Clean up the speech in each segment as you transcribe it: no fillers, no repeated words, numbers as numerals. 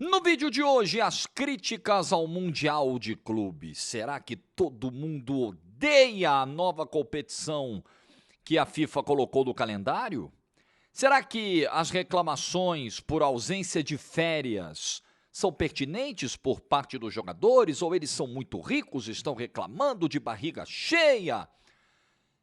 No vídeo de hoje, as críticas ao Mundial de Clubes. Será que todo mundo odeia a nova competição que a FIFA colocou no calendário? Será que as reclamações por ausência de férias são pertinentes por parte dos jogadores ou eles são muito ricos e estão reclamando de barriga cheia?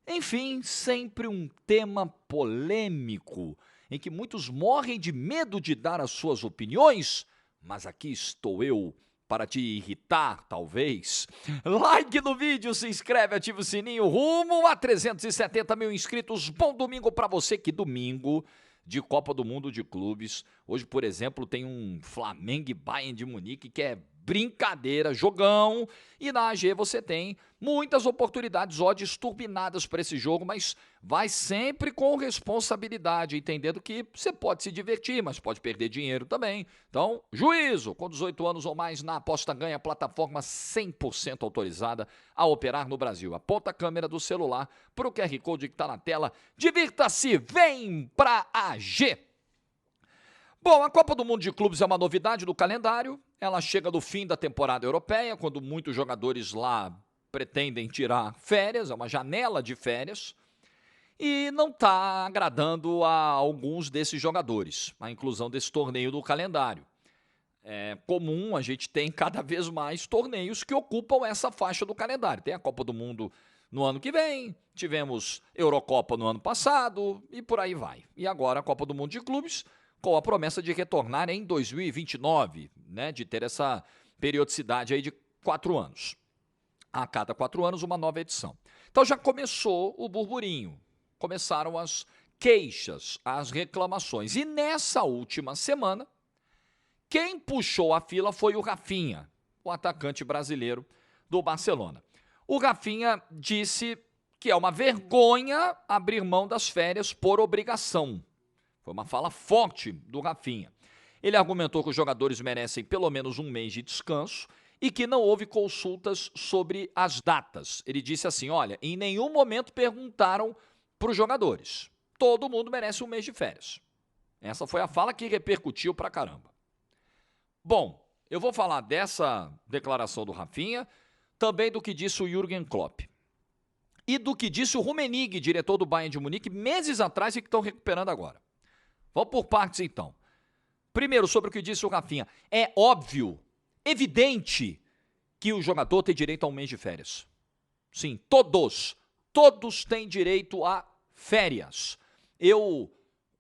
Enfim, sempre um tema polêmico em que muitos morrem de medo de dar as suas opiniões, mas aqui estou eu para te irritar, talvez. Like no vídeo, se inscreve, ativa o sininho, rumo a 370 mil inscritos. Bom domingo para você, que domingo de Copa do Mundo de Clubes. Hoje, por exemplo, tem um Flamengo e Bayern de Munique que é brincadeira, jogão, e na AG você tem muitas oportunidades, odds turbinadas para esse jogo, mas vai sempre com responsabilidade, entendendo que você pode se divertir, mas pode perder dinheiro também. Então, juízo, com 18 anos ou mais na Aposta Ganha, plataforma 100% autorizada a operar no Brasil. Aponta a câmera do celular para o QR Code que está na tela, divirta-se, vem pra AG! Bom, a Copa do Mundo de Clubes é uma novidade do calendário. Ela chega no fim da temporada europeia, quando muitos jogadores lá pretendem tirar férias, é uma janela de férias, e não está agradando a alguns desses jogadores, a inclusão desse torneio no calendário. É comum, a gente tem cada vez mais torneios que ocupam essa faixa do calendário. Tem a Copa do Mundo no ano que vem, tivemos Eurocopa no ano passado, e por aí vai. E agora a Copa do Mundo de Clubes, com a promessa de retornar em 2029, né, de ter essa periodicidade aí de 4 anos. A cada 4 anos, uma nova edição. Então já começou o burburinho, começaram as queixas, as reclamações. E nessa última semana, quem puxou a fila foi o Rafinha, o atacante brasileiro do Barcelona. O Rafinha disse que é uma vergonha abrir mão das férias por obrigação. Foi uma fala forte do Rafinha. Ele argumentou que os jogadores merecem pelo menos um mês de descanso e que não houve consultas sobre as datas. Ele disse assim, olha, em nenhum momento perguntaram para os jogadores. Todo mundo merece um mês de férias. Essa foi a fala que repercutiu pra caramba. Bom, eu vou falar dessa declaração do Rafinha, também do que disse o Jürgen Klopp. E do que disse o Rummenigge, diretor do Bayern de Munique, meses atrás e que estão recuperando agora. Vamos por partes, então. Primeiro, sobre o que disse o Rafinha. É óbvio, evidente, que o jogador tem direito a um mês de férias. Sim, todos têm direito a férias. Eu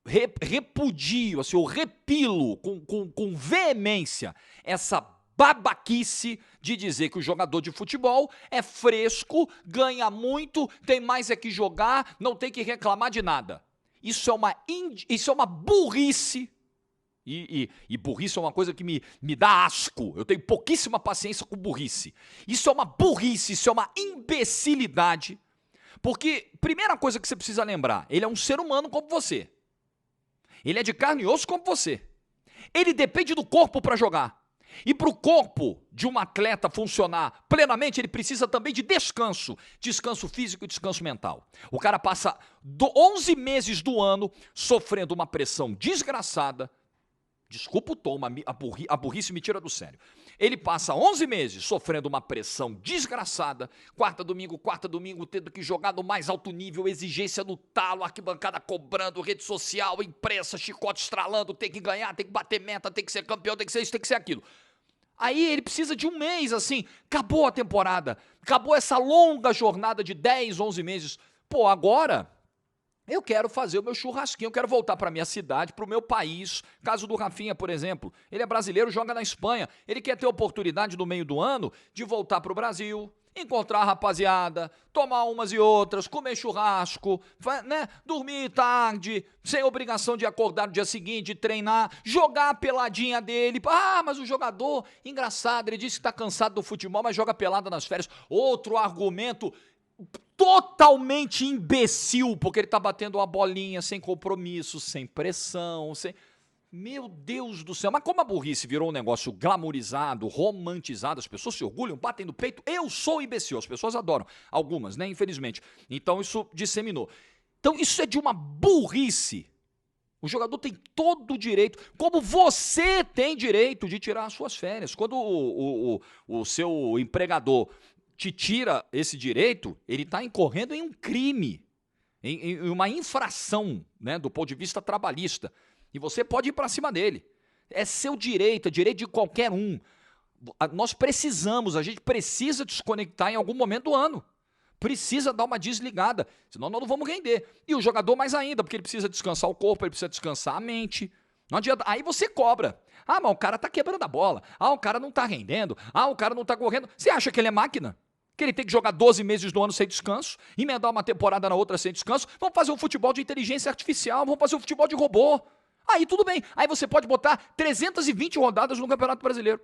repudio, assim, eu repilo com veemência essa babaquice de dizer que o jogador de futebol é fresco, ganha muito, tem mais é que jogar, não tem que reclamar de nada. Isso é uma burrice, e burrice é uma coisa que me dá asco. Eu tenho pouquíssima paciência com burrice. Isso é uma burrice, isso é uma imbecilidade. Porque, primeira coisa que você precisa lembrar, ele é um ser humano como você. Ele é de carne e osso como você. Ele depende do corpo para jogar. E para o corpo de um atleta funcionar plenamente, ele precisa também de descanso. Descanso físico e descanso mental. O cara passa 11 meses do ano sofrendo uma pressão desgraçada. Desculpa o tom, a burrice me tira do sério. Ele passa 11 meses sofrendo uma pressão desgraçada, quarta, domingo, tendo que jogar no mais alto nível, exigência no talo, arquibancada cobrando, rede social, imprensa, chicote estralando, tem que ganhar, tem que bater meta, tem que ser campeão, tem que ser isso, tem que ser aquilo. Aí ele precisa de um mês, assim, acabou a temporada, acabou essa longa jornada de 10, 11 meses. Pô, agora eu quero fazer o meu churrasquinho, eu quero voltar para minha cidade, para o meu país. Caso do Rafinha, por exemplo, ele é brasileiro, joga na Espanha. Ele quer ter oportunidade no meio do ano de voltar para o Brasil, encontrar a rapaziada, tomar umas e outras, comer churrasco, né? Dormir tarde, sem obrigação de acordar no dia seguinte, treinar, jogar a peladinha dele. Ah, mas o jogador, engraçado, ele disse que está cansado do futebol, mas joga pelada nas férias. Outro argumento totalmente imbecil, porque ele tá batendo uma bolinha sem compromisso, sem pressão, sem... Meu Deus do céu, mas como a burrice virou um negócio glamourizado, romantizado, as pessoas se orgulham, batem no peito, eu sou imbecil, as pessoas adoram, algumas, né, infelizmente. Então isso disseminou. Então isso é de uma burrice O jogador tem todo o direito, como você tem direito de tirar as suas férias. Quando o seu empregador te tira esse direito, ele está incorrendo em um crime, em uma infração, né, do ponto de vista trabalhista. E você pode ir para cima dele. É seu direito, é direito de qualquer um. Nós precisamos, a gente precisa desconectar em algum momento do ano. Precisa dar uma desligada, senão nós não vamos render. E o jogador mais ainda, porque ele precisa descansar o corpo, ele precisa descansar a mente. Não adianta. Aí você cobra. Ah, mas o cara tá quebrando a bola. Ah, o cara não tá rendendo. Ah, o cara não tá correndo. Você acha que ele é máquina? Que ele tem que jogar 12 meses do ano sem descanso, emendar uma temporada na outra sem descanso? Vamos fazer um futebol de inteligência artificial, vamos fazer um futebol de robô. Aí tudo bem. Aí você pode botar 320 rodadas no Campeonato Brasileiro.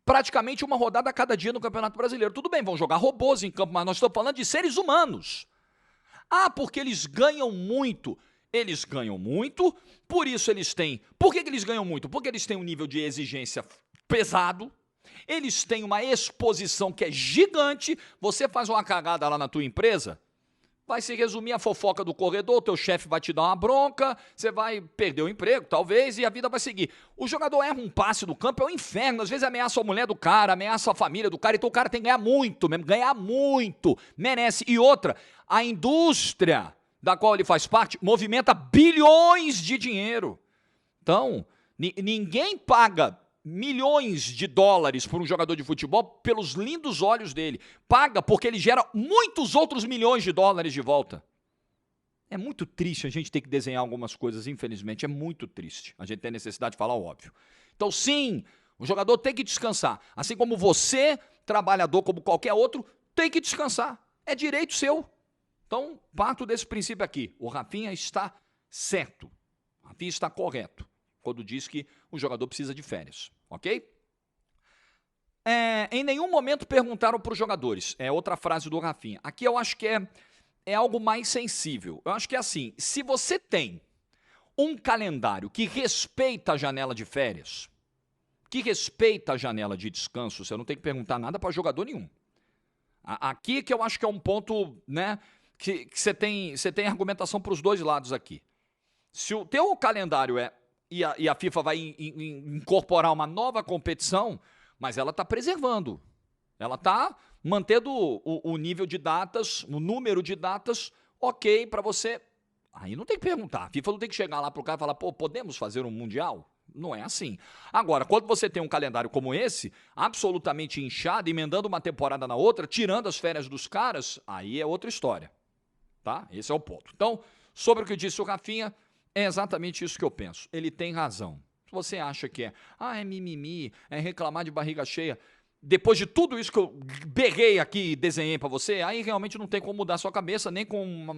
Praticamente uma rodada a cada dia no Campeonato Brasileiro. Tudo bem, vão jogar robôs em campo, mas nós estamos falando de seres humanos. Ah, porque eles ganham muito. Eles ganham muito, por isso eles têm... Por que eles ganham muito? Porque eles têm um nível de exigência pesado, eles têm uma exposição que é gigante. Você faz uma cagada lá na tua empresa, vai se resumir a fofoca do corredor, teu chefe vai te dar uma bronca, você vai perder o emprego, talvez, e a vida vai seguir. O jogador erra um passe no campo, é um inferno, às vezes ameaça a mulher do cara, ameaça a família do cara, então o cara tem que ganhar muito mesmo, ganhar muito, merece. E outra, a indústria da qual ele faz parte movimenta bilhões de dinheiro. Então, ninguém paga milhões de dólares por um jogador de futebol pelos lindos olhos dele. Paga porque ele gera muitos outros milhões de dólares de volta. É muito triste a gente ter que desenhar algumas coisas, infelizmente, é muito triste. A gente tem necessidade de falar o óbvio. Então, sim, o jogador tem que descansar. Assim como você, trabalhador, como qualquer outro, tem que descansar. É direito seu. Então, parto desse princípio aqui. O Rafinha está certo. O Rafinha está correto quando diz que o jogador precisa de férias. Ok? Em nenhum momento perguntaram para os jogadores. É outra frase do Rafinha. Aqui eu acho que é algo mais sensível. Eu acho que é assim, se você tem um calendário que respeita a janela de férias, que respeita a janela de descanso, você não tem que perguntar nada para jogador nenhum. Aqui que eu acho que é um ponto, né, que você tem argumentação para os dois lados aqui. Se o teu calendário e a FIFA vai incorporar uma nova competição, mas ela está preservando. Ela está mantendo o nível de datas, o número de datas, ok, para você. Aí não tem que perguntar. A FIFA não tem que chegar lá para o cara e falar, pô, podemos fazer um Mundial? Não é assim. Agora, quando você tem um calendário como esse, absolutamente inchado, emendando uma temporada na outra, tirando as férias dos caras, aí é outra história. Tá? Esse é o ponto. Então, sobre o que disse o Rafinha, é exatamente isso que eu penso. Ele tem razão. Se você acha que é mimimi, é reclamar de barriga cheia, depois de tudo isso que eu berrei aqui e desenhei para você, aí realmente não tem como mudar a sua cabeça, nem com uma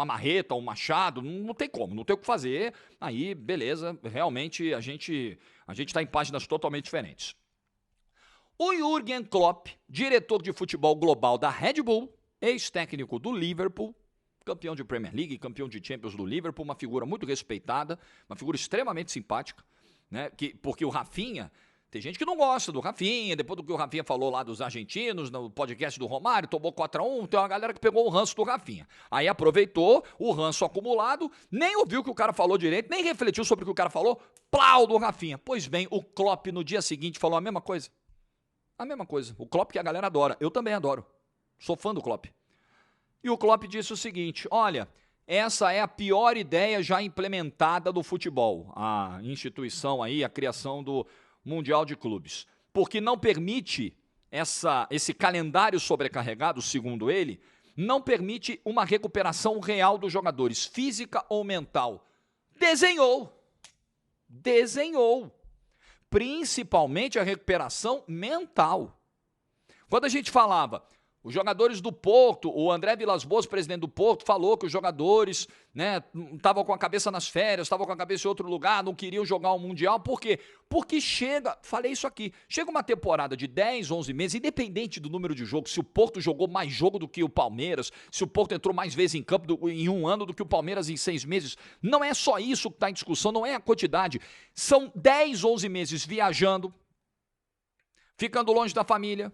marreta, um machado, não tem como, não tem o que fazer. Aí, beleza, realmente a gente está em páginas totalmente diferentes. O Jürgen Klopp, diretor de futebol global da Red Bull, ex-técnico do Liverpool, campeão de Premier League, campeão de Champions do Liverpool, uma figura muito respeitada, uma figura extremamente simpática, né? Porque o Rafinha, tem gente que não gosta do Rafinha, depois do que o Rafinha falou lá dos argentinos, no podcast do Romário, tomou 4-1, tem uma galera que pegou o ranço do Rafinha. Aí aproveitou o ranço acumulado, nem ouviu o que o cara falou direito, nem refletiu sobre o que o cara falou, plau do Rafinha. Pois bem, o Klopp no dia seguinte falou a mesma coisa. A mesma coisa. O Klopp que a galera adora. Eu também adoro. Sou fã do Klopp. E o Klopp disse o seguinte, olha, essa é a pior ideia já implementada do futebol, a instituição aí, a criação do Mundial de Clubes, porque não permite esse calendário sobrecarregado, segundo ele, não permite uma recuperação real dos jogadores, física ou mental. Desenhou, principalmente a recuperação mental. Quando a gente falava... Os jogadores do Porto, o André Vilas-Boas, presidente do Porto, falou que os jogadores, né, estavam com a cabeça nas férias, estavam com a cabeça em outro lugar, não queriam jogar o Mundial. Por quê? Porque falei isso aqui, chega uma temporada de 10, 11 meses, independente do número de jogos, se o Porto jogou mais jogo do que o Palmeiras, se o Porto entrou mais vezes em campo em um ano do que o Palmeiras em 6 meses, não é só isso que está em discussão, não é a quantidade. São 10, 11 meses viajando, ficando longe da família,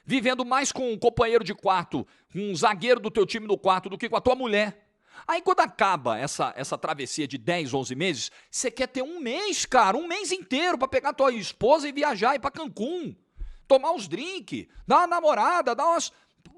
vivendo mais com um companheiro de quarto, um zagueiro do teu time no quarto, do que com a tua mulher. Aí quando acaba essa travessia de 10, 11 meses, você quer ter um mês, cara, um mês inteiro pra pegar tua esposa e viajar, ir pra Cancún, tomar uns drinks, dar uma namorada, dar umas...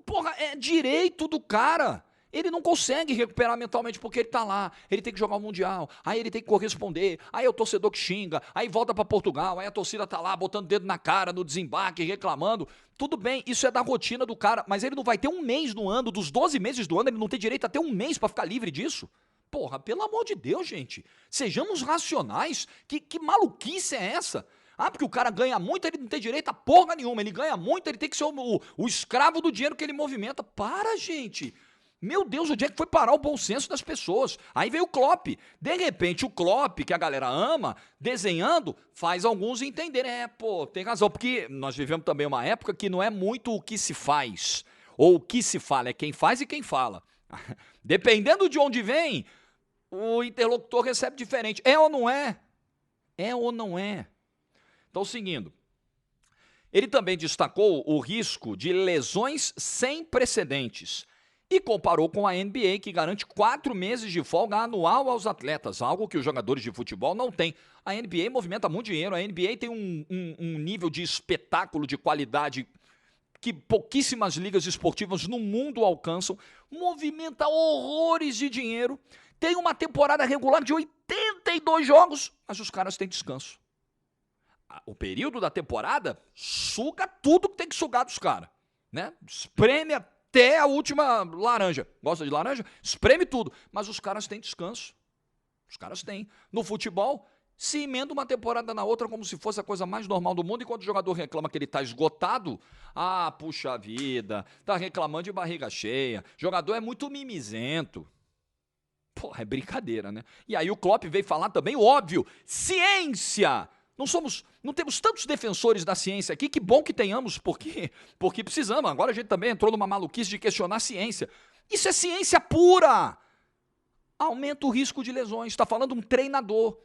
Porra, é direito do cara. Ele não consegue recuperar mentalmente porque ele tá lá, ele tem que jogar o Mundial, aí ele tem que corresponder, aí é o torcedor que xinga, aí volta pra Portugal, aí a torcida tá lá botando o dedo na cara no desembarque, reclamando. Tudo bem, isso é da rotina do cara, mas ele não vai ter um mês no ano, dos 12 meses do ano, ele não tem direito a ter um mês pra ficar livre disso? Porra, pelo amor de Deus, gente, sejamos racionais, que maluquice é essa? Ah, porque o cara ganha muito, ele não tem direito a porra nenhuma, ele ganha muito, ele tem que ser o escravo do dinheiro que ele movimenta. Para, gente! Meu Deus, onde é que foi parar o bom senso das pessoas? Aí veio o Klopp. De repente, o Klopp, que a galera ama, desenhando, faz alguns entenderem. Pô, tem razão, porque nós vivemos também uma época que não é muito o que se faz, ou o que se fala, é quem faz e quem fala. Dependendo de onde vem, o interlocutor recebe diferente. É ou não é? É ou não é? Então, seguindo. Ele também destacou o risco de lesões sem precedentes e comparou com a NBA, que garante 4 meses de folga anual aos atletas, algo que os jogadores de futebol não têm. A NBA movimenta muito dinheiro, a NBA tem um nível de espetáculo, de qualidade que pouquíssimas ligas esportivas no mundo alcançam, movimenta horrores de dinheiro, tem uma temporada regular de 82 jogos, mas os caras têm descanso. O período da temporada suga tudo que tem que sugar dos caras, né? Espreme até a última laranja. Gosta de laranja? Espreme tudo. Mas os caras têm descanso. Os caras têm. No futebol, se emenda uma temporada na outra como se fosse a coisa mais normal do mundo, e quando o jogador reclama que ele tá esgotado, puxa vida, tá reclamando de barriga cheia. Jogador é muito mimizento. Porra, é brincadeira, né? E aí o Klopp veio falar também o óbvio, ciência! Não temos tantos defensores da ciência aqui, que bom que tenhamos, porque precisamos. Agora a gente também entrou numa maluquice de questionar a ciência. Isso é ciência pura! Aumenta o risco de lesões. Está falando um treinador.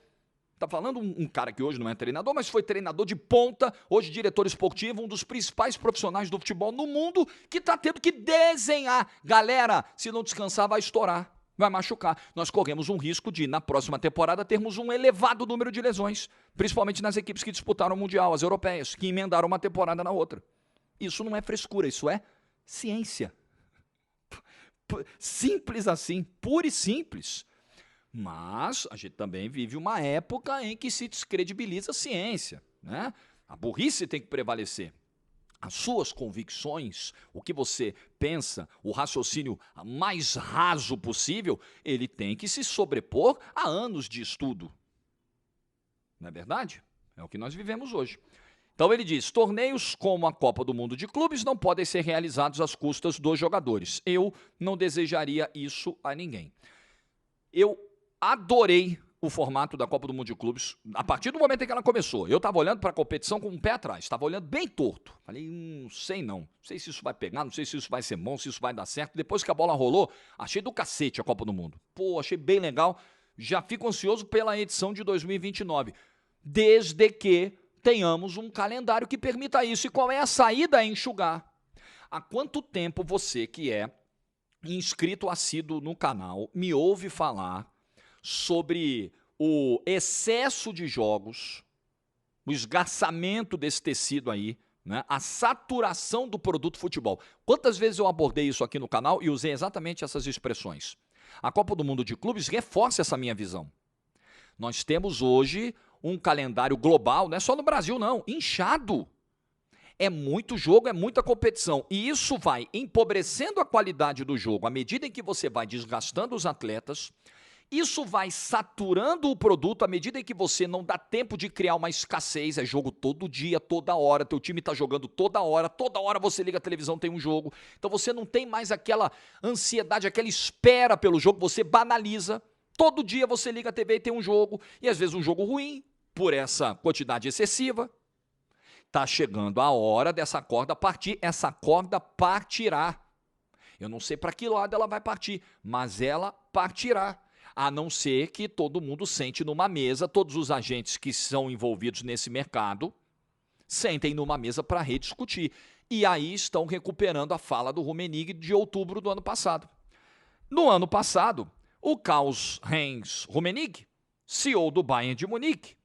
Está falando um cara que hoje não é treinador, mas foi treinador de ponta, hoje diretor esportivo, um dos principais profissionais do futebol no mundo, que está tendo que desenhar. Galera, se não descansar, vai estourar. Vai machucar. Nós corremos um risco de, na próxima temporada, termos um elevado número de lesões, principalmente nas equipes que disputaram o Mundial, as europeias, que emendaram uma temporada na outra. Isso não é frescura, isso é ciência. Simples assim, pura e simples. Mas a gente também vive uma época em que se descredibiliza a ciência, né? A burrice tem que prevalecer. As suas convicções, o que você pensa, o raciocínio mais raso possível, ele tem que se sobrepor a anos de estudo. Não é verdade? É o que nós vivemos hoje. Então ele diz, torneios como a Copa do Mundo de Clubes não podem ser realizados às custas dos jogadores. Eu não desejaria isso a ninguém. Eu adorei o formato da Copa do Mundo de Clubes, a partir do momento em que ela começou. Eu estava olhando para a competição com um pé atrás, estava olhando bem torto. Falei, não sei se isso vai pegar, não sei se isso vai ser bom, se isso vai dar certo. Depois que a bola rolou, achei do cacete a Copa do Mundo. Pô, achei bem legal, já fico ansioso pela edição de 2029, desde que tenhamos um calendário que permita isso. E qual é a saída? É enxugar. Há quanto tempo você, que é inscrito assíduo no canal, me ouve falar sobre o excesso de jogos, o esgarçamento desse tecido aí, né? A saturação do produto futebol. Quantas vezes eu abordei isso aqui no canal e usei exatamente essas expressões? A Copa do Mundo de Clubes reforça essa minha visão. Nós temos hoje um calendário global, não é só no Brasil não, inchado. É muito jogo, é muita competição. E isso vai empobrecendo a qualidade do jogo à medida em que você vai desgastando os atletas. Isso vai saturando o produto à medida em que você não dá tempo de criar uma escassez. É jogo todo dia, toda hora. Teu time está jogando toda hora você liga a televisão, tem um jogo. Então você não tem mais aquela ansiedade, aquela espera pelo jogo, você banaliza. Todo dia você liga a TV e tem um jogo. E às vezes um jogo ruim, por essa quantidade excessiva. Está chegando a hora dessa corda partir. Essa corda partirá. Eu não sei para que lado ela vai partir, mas ela partirá. A não ser que todo mundo sente numa mesa, todos os agentes que são envolvidos nesse mercado sentem numa mesa para rediscutir. E aí estão recuperando a fala do Rummenigge de outubro do ano passado. No ano passado, O Karl-Heinz Rummenigge, CEO do Bayern de Munique,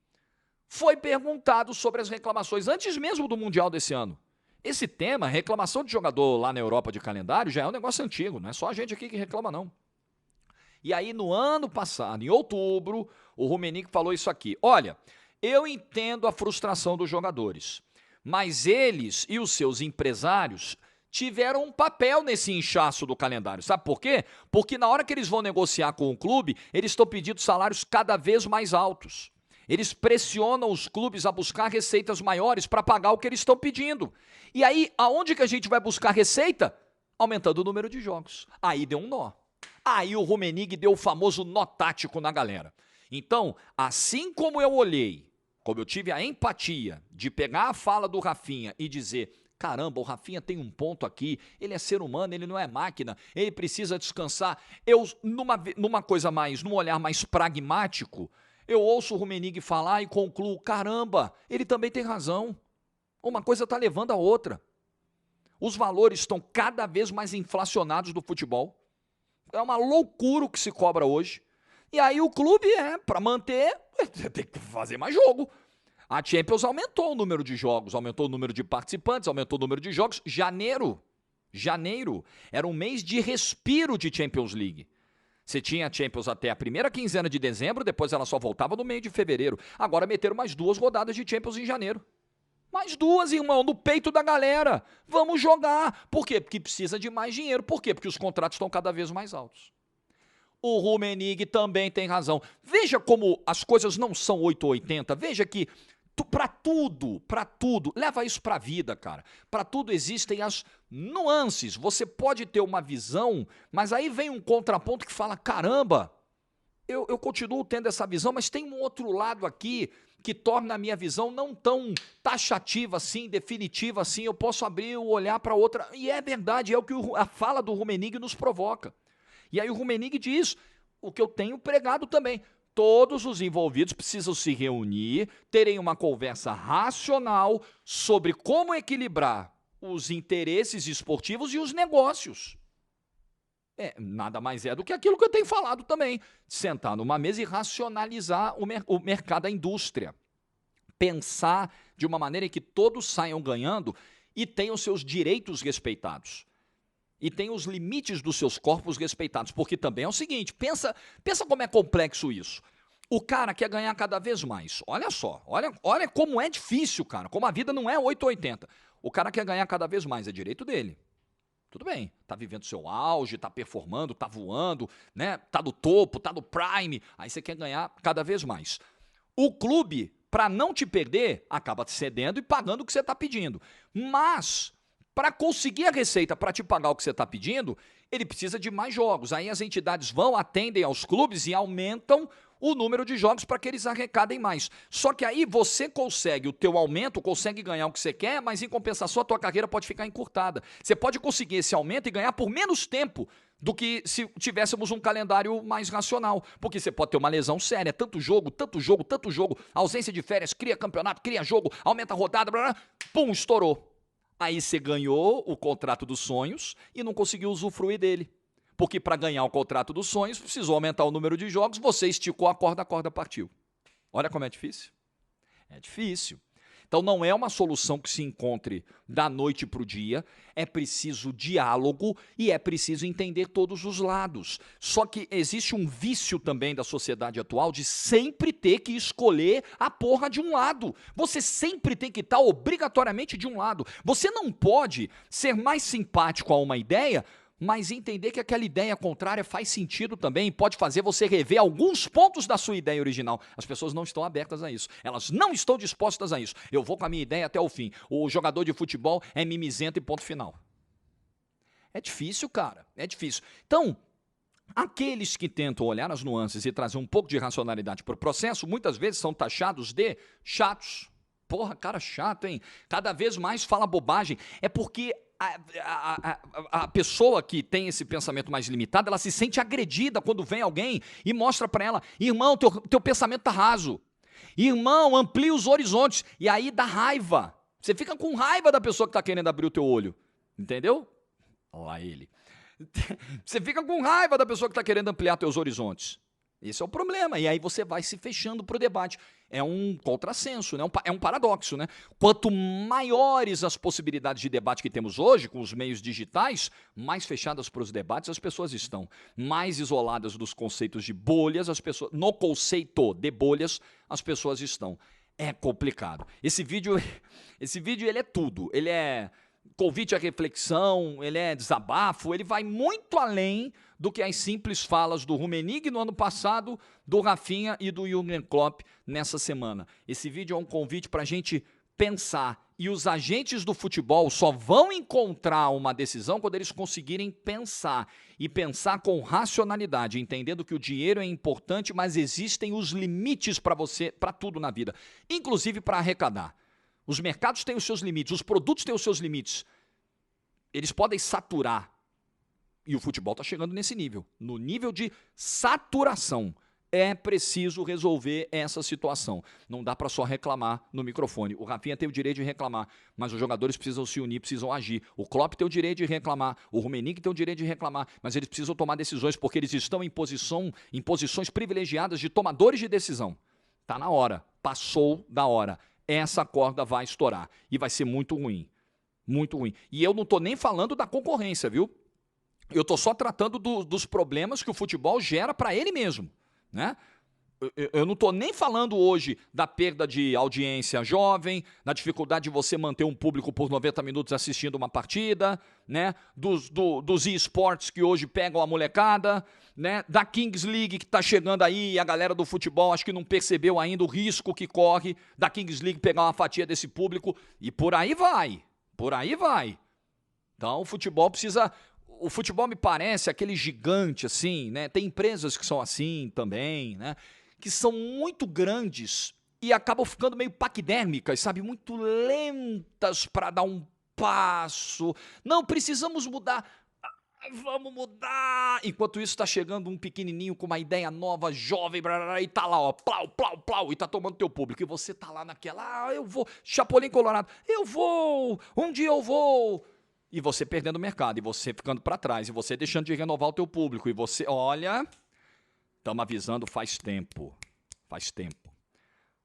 foi perguntado sobre as reclamações antes mesmo do Mundial desse ano. Esse tema, reclamação de jogador lá na Europa de calendário, já é um negócio antigo, não é só a gente aqui que reclama, não. E aí, no ano passado, em outubro, o Rummenigge falou isso aqui. Olha, eu entendo a frustração dos jogadores, mas eles e os seus empresários tiveram um papel nesse inchaço do calendário. Sabe por quê? Porque na hora que eles vão negociar com o clube, eles estão pedindo salários cada vez mais altos. Eles pressionam os clubes a buscar receitas maiores para pagar o que eles estão pedindo. E aí, aonde que a gente vai buscar receita? Aumentando o número de jogos. Aí deu um nó. Aí o Rummenigge deu o famoso nó tático na galera. Então, assim como eu olhei, como eu tive a empatia de pegar a fala do Rafinha e dizer, caramba, o Rafinha tem um ponto aqui, ele é ser humano, ele não é máquina, ele precisa descansar. Eu, numa coisa mais, num olhar mais pragmático, eu ouço o Rummenigge falar e concluo, caramba, ele também tem razão. Uma coisa está levando a outra. Os valores estão cada vez mais inflacionados do futebol. É uma loucura o que se cobra hoje. E aí o clube, para manter, tem que fazer mais jogo. A Champions aumentou o número de jogos, aumentou o número de participantes, aumentou o número de jogos. Janeiro era um mês de respiro de Champions League. Você tinha a Champions até a primeira quinzena de dezembro, depois ela só voltava no meio de fevereiro. Agora meteram mais 2 rodadas de Champions em janeiro. Mais 2, irmão, no peito da galera. Vamos jogar. Por quê? Porque precisa de mais dinheiro. Por quê? Porque os contratos estão cada vez mais altos. O Rummenigge também tem razão. Veja como as coisas não são 8 ou 80. Veja que para tudo, leva isso para a vida, cara. Para tudo existem as nuances. Você pode ter uma visão, mas aí vem um contraponto que fala, caramba, eu continuo tendo essa visão, mas tem um outro lado aqui que torna a minha visão não tão taxativa assim, definitiva assim, eu posso abrir o olhar para outra. E é verdade, é o que a fala do Rummenigge nos provoca. E aí o Rummenigge diz o que eu tenho pregado também. Todos os envolvidos precisam se reunir, terem uma conversa racional sobre como equilibrar os interesses esportivos e os negócios. Nada mais é do que aquilo que eu tenho falado também. Sentar numa mesa e racionalizar o mercado, a indústria. Pensar de uma maneira em que todos saiam ganhando e tenham seus direitos respeitados. E tenham os limites dos seus corpos respeitados. Porque também é o seguinte, pensa como é complexo isso. O cara quer ganhar cada vez mais. Olha só, olha como é difícil, cara. Como a vida não é 8 ou 80. O cara quer ganhar cada vez mais, é direito dele. Tudo bem, tá vivendo seu auge, tá performando, tá voando, né? Tá no topo, tá no prime, aí você quer ganhar cada vez mais. O clube, para não te perder, acaba te cedendo e pagando o que você tá pedindo. Mas, para conseguir a receita para te pagar o que você tá pedindo, ele precisa de mais jogos. Aí as entidades vão, atendem aos clubes e aumentam o número de jogos para que eles arrecadem mais. Só que aí você consegue o teu aumento, consegue ganhar o que você quer, mas em compensação a tua carreira pode ficar encurtada. Você pode conseguir esse aumento e ganhar por menos tempo do que se tivéssemos um calendário mais racional. Porque você pode ter uma lesão séria, tanto jogo, ausência de férias, cria campeonato, cria jogo, aumenta a rodada, blá, blá, pum, estourou. Aí você ganhou o contrato dos sonhos e não conseguiu usufruir dele. Porque para ganhar o contrato dos sonhos, precisou aumentar o número de jogos, você esticou a corda partiu. Olha como é difícil. É difícil. Então não é uma solução que se encontre da noite para o dia, é preciso diálogo e é preciso entender todos os lados. Só que existe um vício também da sociedade atual de sempre ter que escolher a porra de um lado. Você sempre tem que estar obrigatoriamente de um lado. Você não pode ser mais simpático a uma ideia, mas entender que aquela ideia contrária faz sentido também e pode fazer você rever alguns pontos da sua ideia original. As pessoas não estão abertas a isso. Elas não estão dispostas a isso. Eu vou com a minha ideia até o fim. O jogador de futebol é mimizento e ponto final. É difícil, cara. É difícil. Então, aqueles que tentam olhar as nuances e trazer um pouco de racionalidade para o processo, muitas vezes são taxados de chatos. Porra, cara chato, hein? Cada vez mais fala bobagem. É porque a pessoa que tem esse pensamento mais limitado, ela se sente agredida quando vem alguém e mostra para ela, irmão, teu pensamento tá raso. Irmão, amplia os horizontes. E aí dá raiva. Você fica com raiva da pessoa que está querendo abrir o teu olho. Entendeu? Olha lá ele. Você fica com raiva da pessoa que está querendo ampliar teus horizontes. Esse é o problema. E aí você vai se fechando para o debate. É um contrassenso, né? É um paradoxo, né? Quanto maiores as possibilidades de debate que temos hoje, com os meios digitais, mais fechadas para os debates as pessoas estão. Mais isoladas dos conceitos de bolhas, as pessoas. No conceito de bolhas, as pessoas estão. É complicado. Esse vídeo ele é tudo. Ele é convite à reflexão, ele é desabafo, ele vai muito além do que as simples falas do Rummenigge no ano passado, do Rafinha e do Jürgen Klopp nessa semana. Esse vídeo é um convite para a gente pensar, e os agentes do futebol só vão encontrar uma decisão quando eles conseguirem pensar, e pensar com racionalidade, entendendo que o dinheiro é importante, mas existem os limites para você, para tudo na vida, inclusive para arrecadar. Os mercados têm os seus limites, os produtos têm os seus limites. Eles podem saturar. E o futebol está chegando nesse nível. No nível de saturação. É preciso resolver essa situação. Não dá para só reclamar no microfone. O Rafinha tem o direito de reclamar, mas os jogadores precisam se unir, precisam agir. O Klopp tem o direito de reclamar, o Rummenigge tem o direito de reclamar, mas eles precisam tomar decisões porque eles estão em posições privilegiadas de tomadores de decisão. Está na hora. Passou da hora. Essa corda vai estourar e vai ser muito ruim, muito ruim. E eu não estou nem falando da concorrência, viu? Eu estou só tratando dos problemas que o futebol gera para ele mesmo, né? Eu não estou nem falando hoje da perda de audiência jovem, da dificuldade de você manter um público por 90 minutos assistindo uma partida, né? Dos esportes que hoje pegam a molecada, né? Da Kings League que está chegando aí e a galera do futebol acho que não percebeu ainda o risco que corre da Kings League pegar uma fatia desse público e por aí vai, por aí vai. Então o futebol precisa... O futebol me parece aquele gigante assim, né? Tem empresas que são assim também, né? Que são muito grandes e acabam ficando meio paquidérmicas, sabe? Muito lentas para dar um passo. Não, precisamos mudar. Vamos mudar. Enquanto isso, está chegando um pequenininho com uma ideia nova, jovem, e tá lá, ó, plau, plau, plau, e tá tomando teu público. E você tá lá naquela, eu vou, Chapolin Colorado, eu vou, um dia eu vou. E você perdendo o mercado, e você ficando para trás, e você deixando de renovar o teu público, e você, olha... Estamos avisando faz tempo. Faz tempo.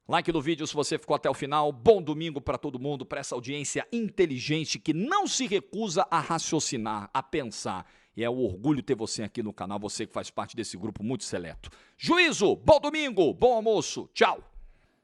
Like no vídeo se você ficou até o final. Bom domingo para todo mundo, para essa audiência inteligente que não se recusa a raciocinar, a pensar. E é um orgulho ter você aqui no canal, você que faz parte desse grupo muito seleto. Juízo, bom domingo, bom almoço, tchau.